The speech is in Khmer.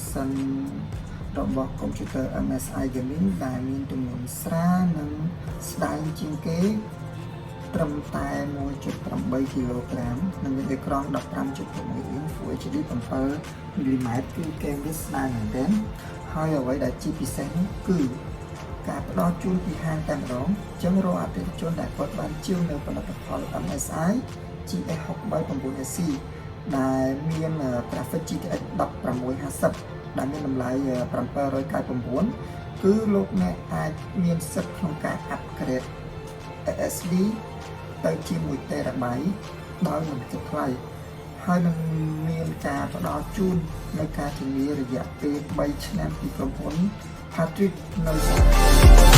version របស់ computer MSI Gaming ដែលមានទម្ងន់ស្រាលនិងស្ដើងជាងគេត្រឹមតែ 1.8 គីឡូក្រាមនិងមានអេក្រង់ 15.6 inch Full HD 7 mm គឺគេវាស្ដើងមែនទែនហើយអ្វីដែលជាពិសេសនោះគឺការផ្ដល់ជូនពីហាងតែម្ដងអញ្ចឹងរាល់អតិថិជនដែលគាត់បានជឿនៅផលិតផល MSI GS639SC ដែលមាន graphic GTX 1650 ដែលមានតម្លៃ 799 គឺលោកអ្នកអាចមានសិទ្ធិក្នុងការ upgrade SSD ទៅជា 1TB ដោយមិនគិតថ្លៃហើយនឹងមានការផ្ដល់ជូននៅការធានារយៈពេល 3 ឆ្នាំពីក្រុមហ៊ុន Patrick នៅសហរដ្ឋ